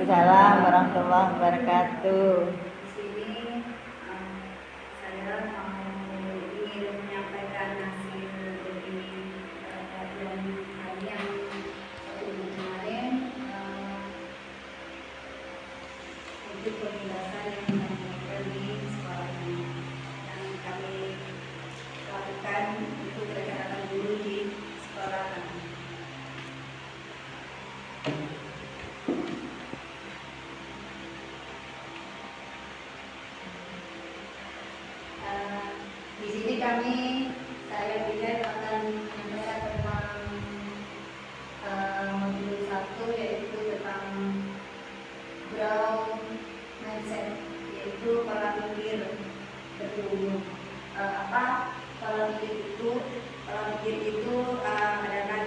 Waalaikumsalam warahmatullahi wabarakatuh. Di sini saya ingin menyampaikan hasil dari kajian kami yang kemarin untuk penindasan yang dilakukan di sekolah ini, yang kami lakukan untuk rekan-rekan guru di sekolah kami. Di sini saya Bidan akan menyampaikan tentang modul 1, yaitu tentang growth mindset, yaitu pola pikir bertumbuh. Pola pikir itu adalah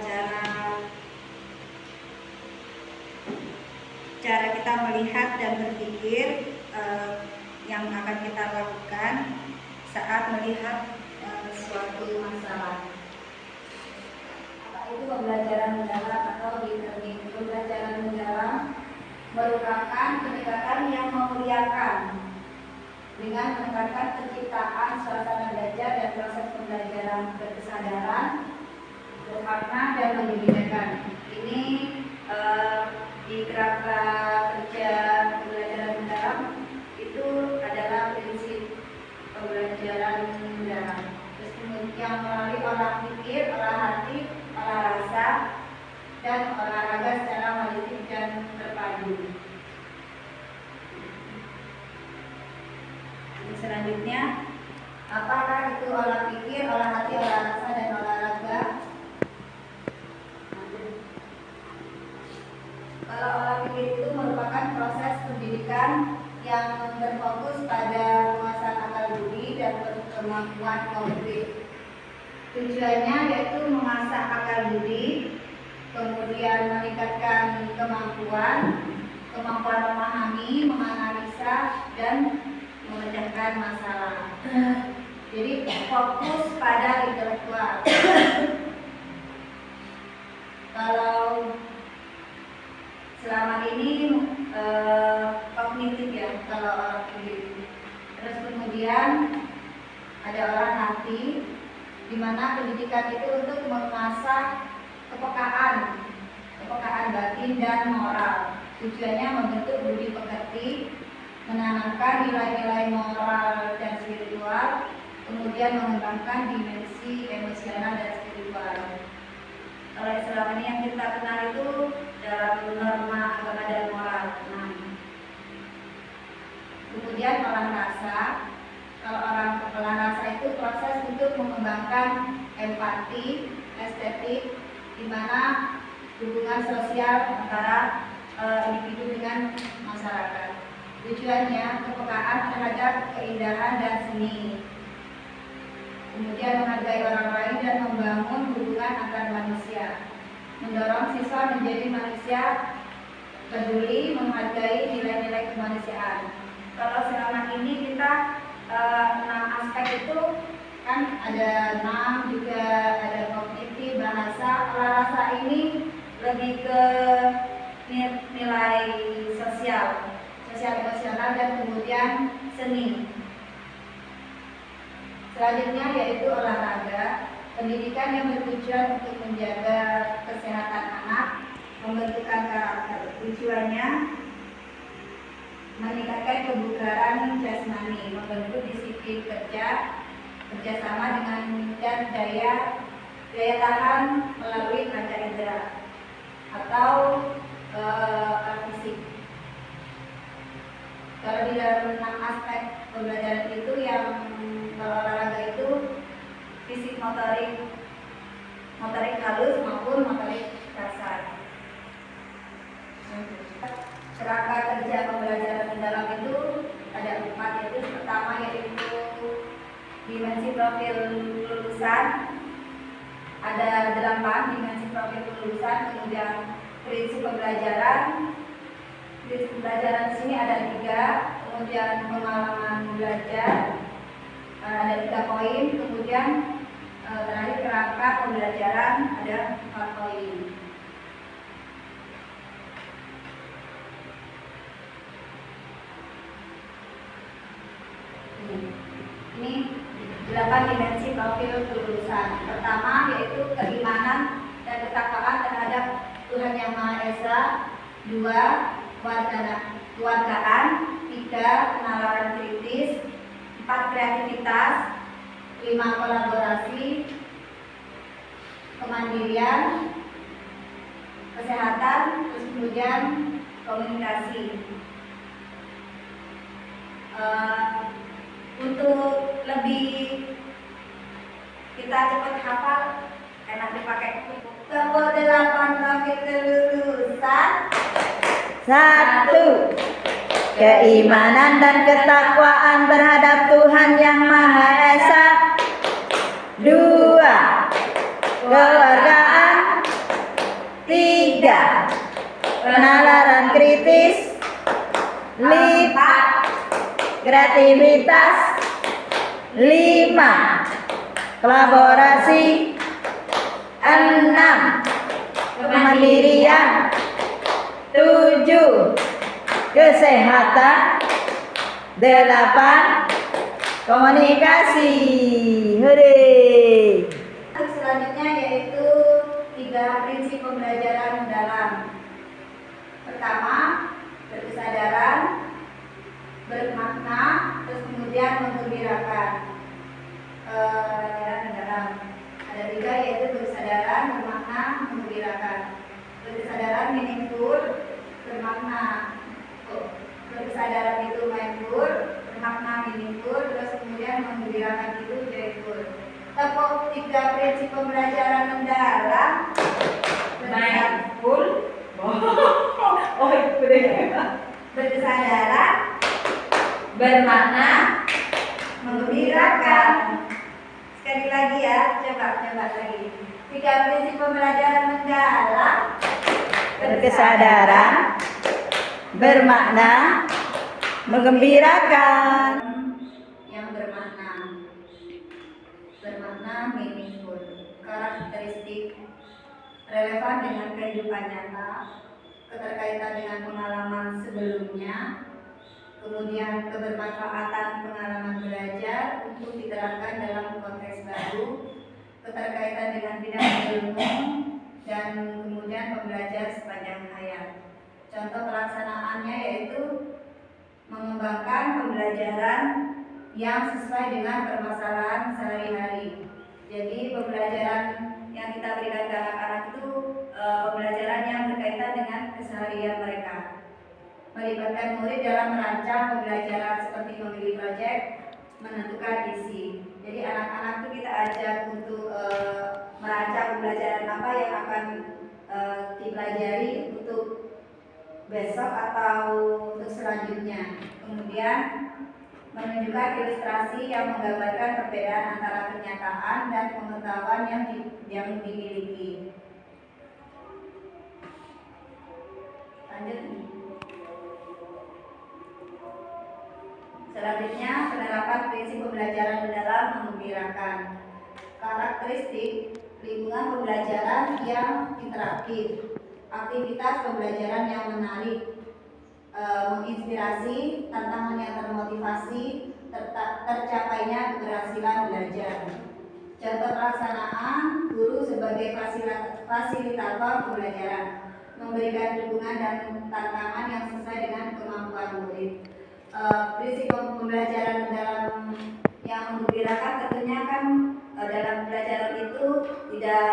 cara kita melihat dan berpikir yang akan kita lakukan saat melihat suatu masalah. Apa itu pembelajaran mendalam atau deep learning? Pembelajaran mendalam merupakan pendekatan yang memuliakan dengan menekankan penciptaan suasana belajar dan proses pembelajaran berkesadaran, bermakna dan menyesuaikan. Ini di kerangka kerja pembelajaran mendalam itu adalah prinsip pembelajaran mendalam. Terus kemudian melalui olah pikir, olah hati, olah rasa, dan olahraga secara holistitik dan terpadu. Selanjutnya, apakah itu olah pikir, olah hati, olah rasa, dan olahraga? Kalau olah pikir itu merupakan proses pendidikan yang berfokus pada penguasaan akal budi dan kemampuan kognitif. Tujuannya yaitu mengasah akal budi, kemudian meningkatkan kemampuan memahami, menganalisa, dan memecahkan masalah. Jadi fokus pada intelektual. Kalau selama ini kognitif ya, kalau orang ini. Terus kemudian ada olah hati, di mana pendidikan itu untuk mengasah kepekaan batin dan moral. Tujuannya membentuk budi pekerti, menanamkan nilai-nilai moral dan spiritual, kemudian mengembangkan dimensi emosional dan spiritual. Kalau selama ini yang kita kenal itu dalam norma agama dan moral. Kemudian olah rasa. Kalau olah rasa itu proses untuk mengembangkan empati, estetik, di mana hubungan sosial antara individu dengan masyarakat. Tujuannya kepekaan terhadap keindahan dan seni. Kemudian menghargai orang lain dan membangun hubungan antar manusia. Mendorong siswa menjadi manusia peduli, menghargai nilai-nilai kemanusiaan. Kalau selama ini kita 6 aspek itu kan ada 6, juga ada kognitif, bahasa. Olah rasa ini lebih ke nilai sosial emosional, dan kemudian seni. Selanjutnya yaitu olahraga, pendidikan yang bertujuan untuk menjaga kesehatan anak, membentukkan karakter. Tujuannya meningkatkan kebugaran jasmani, membentuk disiplin kerjasama dengan dan daya tahan melalui panca indera atau fisik. Kalau di dalam 6 aspek pembelajaran itu, yang kalau olahraga itu fisik, motorik halus maupun motorik kasar. Kerangka kerja pembelajaran mendalam itu ada 4, yaitu pertama yaitu dimensi profil lulusan, ada 8 dimensi profil lulusan. Kemudian prinsip pembelajaran di sini ada 3, kemudian pengalaman belajar ada 3 poin, kemudian terakhir kerangka pembelajaran ada 4 poin. wakil kelulusan. Pertama yaitu keimanan dan ketakwaan terhadap Tuhan Yang Maha Esa. 2. Kewargaan. 3. Penalaran kritis. 4. Kreativitas. 5. Kolaborasi. Kemandirian. Kesehatan. Terus kemudian komunikasi. Untuk lebih kita cepat hafal, enak dipakai. Kelompok 8 wakil kelulusan. 1. Keimanan dan ketakwaan terhadap Tuhan Yang Maha Esa. 2. Kewargaan. 3. Penalaran kritis. 4. Kreativitas. 5. Kolaborasi. 6. Kemandirian. 7. Kesehatan. 8. Komunikasi. Hore. Selanjutnya yaitu 3 prinsip pembelajaran mendalam. Pertama, berkesadaran, bermakna, terus kemudian menggembirakan. Pembelajaran mendalam ada 3 yaitu berkesadaran, bermakna, menggembirakan. Berkesadaran meaningful, bermakna. Berkesadaran itu mindful, bermakna meaningful, terus kemudian menggembirakan itu joyful. Tepuk 3 prinsip pembelajaran mendalam. Mindful, berkesadaran, bermakna, menggembirakan. Sekali lagi ya, coba lagi. 3 prinsip pembelajaran mendalam. Berkesadaran, bermakna, menggembirakan. Yang bermakna meaningful, karakteristik relevan dengan kehidupan nyata, keterkaitan dengan pengalaman sebelumnya, kemudian kebermanfaatan pengalaman belajar untuk diterapkan dalam konteks baru, keterkaitan dengan bidang ilmu, dan kemudian pembelajar sepanjang hayat. Contoh pelaksanaannya yaitu mengembangkan pembelajaran yang sesuai dengan permasalahan sehari-hari. Jadi pembelajaran yang kita berikan ke anak-anak itu pembelajaran yang berkaitan dengan keseharian mereka. Melibatkan murid dalam merancang pembelajaran seperti memilih proyek, menentukan isi. Jadi anak-anak itu kita ajak untuk merancang pembelajaran apa yang akan dipelajari untuk besok atau untuk selanjutnya. Kemudian menunjukkan ilustrasi yang menggambarkan perbedaan antara kenyataan dan pengetahuan yang dimiliki. Lanjut. Selanjutnya, penerapan prinsip pembelajaran mendalam menggembirakan. Karakteristik lingkungan pembelajaran yang interaktif, aktivitas pembelajaran yang menarik, menginspirasi, tantangan yang termotivasi, tercapainya keberhasilan belajar. Contoh pelaksanaan guru sebagai fasilitator pembelajaran, memberikan dukungan dan tantangan yang sesuai dengan kemampuan murid. Prinsip pembelajaran dalam yang menggembirakan tentunya kan dalam pembelajaran itu tidak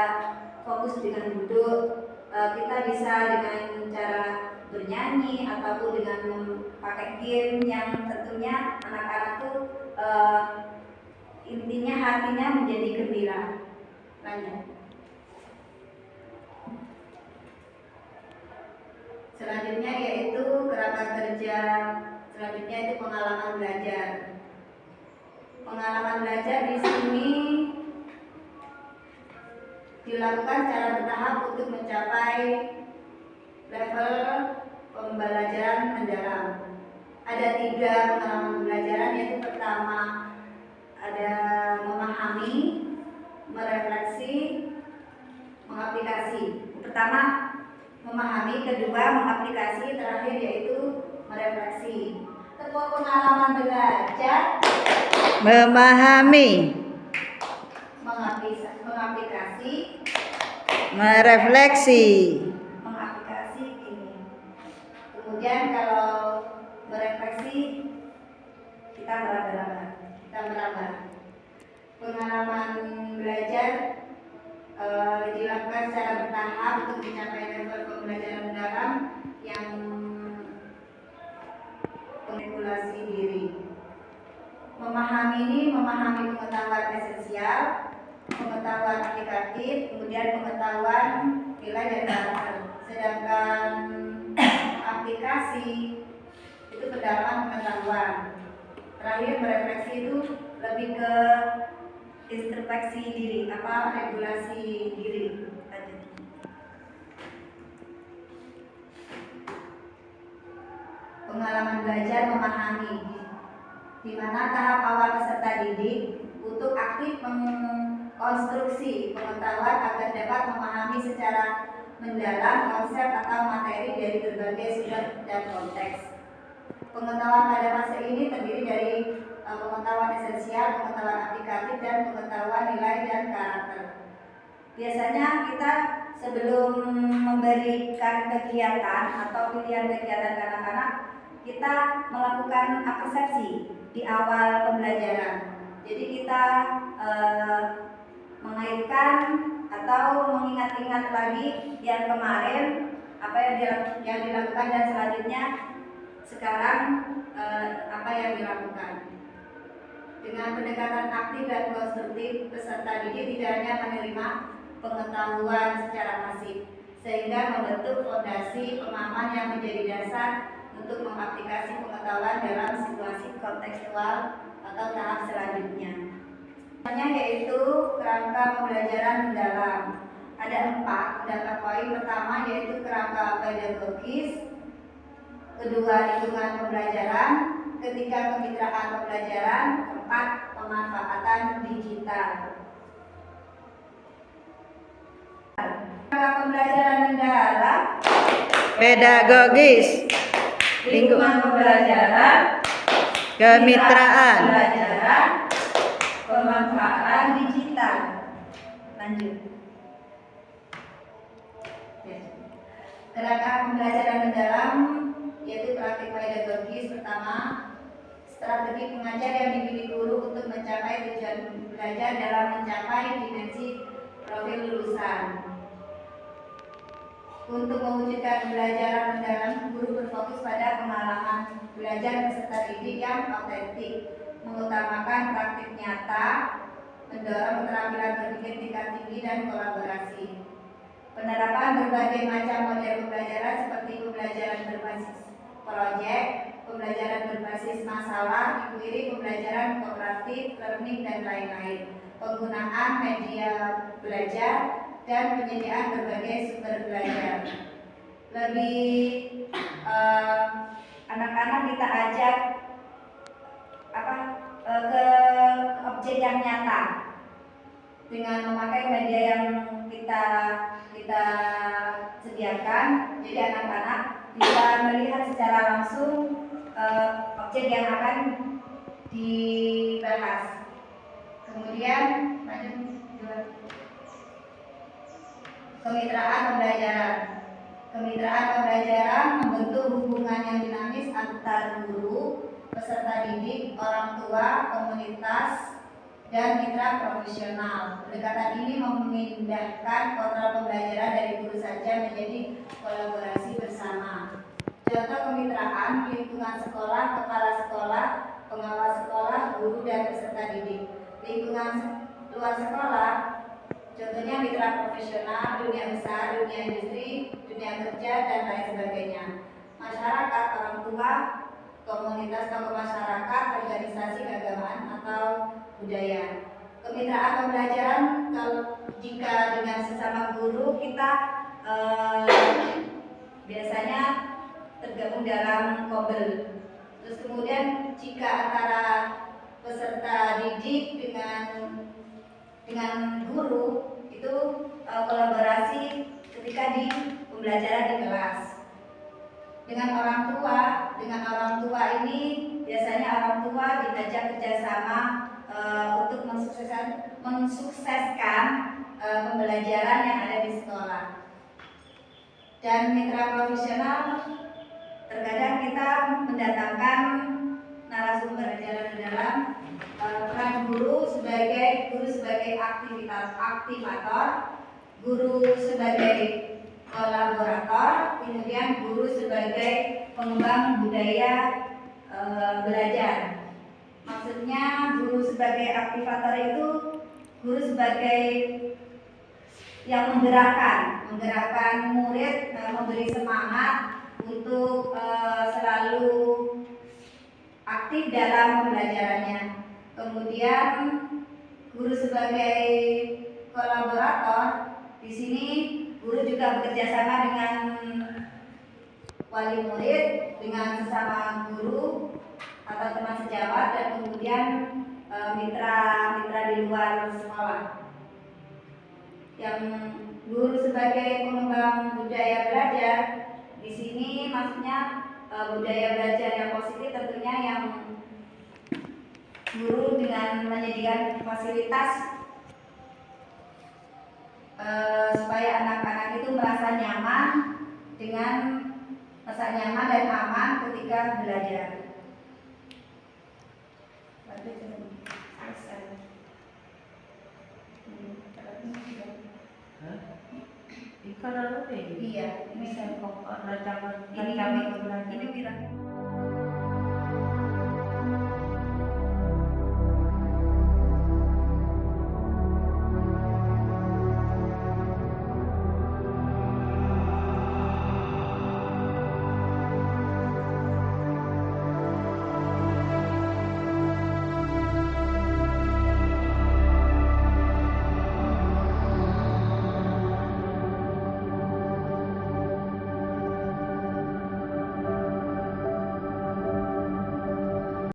fokus dengan duduk. Kita bisa dengan cara bernyanyi ataupun dengan memakai game yang tentunya anak-anak tuh intinya hatinya menjadi gembira. Lanjut. Selanjutnya yaitu kerangka kerja. Selanjutnya itu pengalaman belajar. Pengalaman belajar di sini dilakukan secara bertahap untuk mencapai level pembelajaran mendalam. Ada 3 pengalaman pembelajaran, yaitu pertama ada memahami, merefleksi, mengaplikasi. Pertama memahami, kedua mengaplikasi, terakhir yaitu merefleksi. Tepuk pengalaman belajar. Memahami, mengaplikasi merefleksi, mengaplikasi ini. Kemudian kalau merefleksi kita meraba. Pengalaman belajar dilakukan secara bertahap untuk mencapai level pembelajaran mendalam yang regulasi diri. Memahami pengetahuan esensial, pengetahuan aplikatif, kemudian pengetahuan nilai dan karakter. Sedangkan aplikasi itu pendalaman pengetahuan. Terakhir merefleksi itu lebih ke introspeksi diri, regulasi diri. Pengalaman belajar memahami, di mana tahap awal peserta didik untuk aktif mengkonstruksi pengetahuan agar dapat memahami secara mendalam konsep atau materi dari berbagai sumber dan konteks. Pengetahuan pada fase ini terdiri dari pengetahuan esensial, pengetahuan aplikatif, dan pengetahuan nilai dan karakter. Biasanya kita sebelum memberikan kegiatan atau pilihan kegiatan ke anak-anak, kita melakukan persepsi di awal pembelajaran. Jadi kita mengaitkan atau mengingat-ingat lagi yang kemarin, apa yang dilakukan, dan selanjutnya sekarang apa yang dilakukan. Dengan pendekatan aktif dan konstruktif, peserta didik tidak hanya menerima pengetahuan secara pasif, sehingga membentuk fondasi pemahaman yang menjadi dasar untuk mengaplikasi pengetahuan dalam situasi kontekstual atau tahap selanjutnya. Yaitu kerangka pembelajaran mendalam. Ada 4 poin. Pertama yaitu kerangka pedagogis, kedua lingkungan pembelajaran, ketiga kemitraan pembelajaran, keempat pemanfaatan digital. Kerangka pembelajaran mendalam, pedagogis, lingkungan pembelajaran, kemitraan, pembelajaran, pemanfaatan digital. Lanjut. Kerangka pembelajaran mendalam yaitu praktik pedagogis. Pertama, strategi pengajar yang dimiliki guru untuk mencapai tujuan belajar dalam mencapai dimensi profil lulusan. Untuk mewujudkan pembelajaran mendalam, guru berfokus pada pengalaman belajar peserta didik yang autentik, mengutamakan praktik nyata, mendorong keterampilan berpikir tingkat tinggi dan kolaborasi. Penerapan berbagai macam model pembelajaran seperti pembelajaran berbasis proyek, pembelajaran berbasis masalah, diikuti pembelajaran kooperatif, learning, dan lain-lain. Penggunaan media belajar dan penyediaan berbagai sumber belajar. Anak-anak kita ajak ke objek yang nyata dengan memakai media yang kita sediakan. Jadi anak-anak bisa melihat secara langsung objek yang akan dibahas. Kemudian kemitraan pembelajaran. Kemitraan pembelajaran membentuk hubungan yang dinamis antar guru, peserta didik, orang tua, komunitas, dan mitra profesional. Pendekatan ini memindahkan kontrol pembelajaran dari guru saja menjadi kolaborasi bersama. Contoh kemitraan: lingkungan sekolah, kepala sekolah, pengawas sekolah, guru, dan peserta didik. Lingkungan luar sekolah, contohnya mitra profesional, dunia usaha, dunia industri, dunia kerja, dan lain sebagainya. Masyarakat, orang tua, komunitas tokoh masyarakat, organisasi keagamaan atau budaya. Kemitraan pembelajaran, jika dengan sesama guru kita biasanya tergabung dalam kobel. Terus kemudian jika antara peserta didik dengan guru itu kolaborasi ketika di pembelajaran di kelas. Dengan orang tua ini biasanya orang tua diajak kerjasama untuk mensukseskan pembelajaran yang ada di sekolah. Dan mitra profesional, terkadang kita mendatangkan narasumber dalam peran guru sebagai aktivator, guru sebagai kolaborator, kemudian guru sebagai pengembang budaya belajar. Maksudnya guru sebagai aktivator itu guru sebagai yang menggerakkan murid, memberi semangat untuk selalu aktif dalam pembelajarannya. Kemudian guru sebagai kolaborator, di sini guru juga bekerja sama dengan wali murid, dengan sesama guru atau teman sejawat, dan kemudian mitra-mitra di luar sekolah. Yang guru sebagai pengembang budaya belajar, di sini maksudnya budaya belajar yang positif, tentunya yang guru dengan menyediakan fasilitas supaya anak-anak itu merasa nyaman dan aman ketika belajar. Iya, ini Bisa kok rancangan ini belajar. wilayah.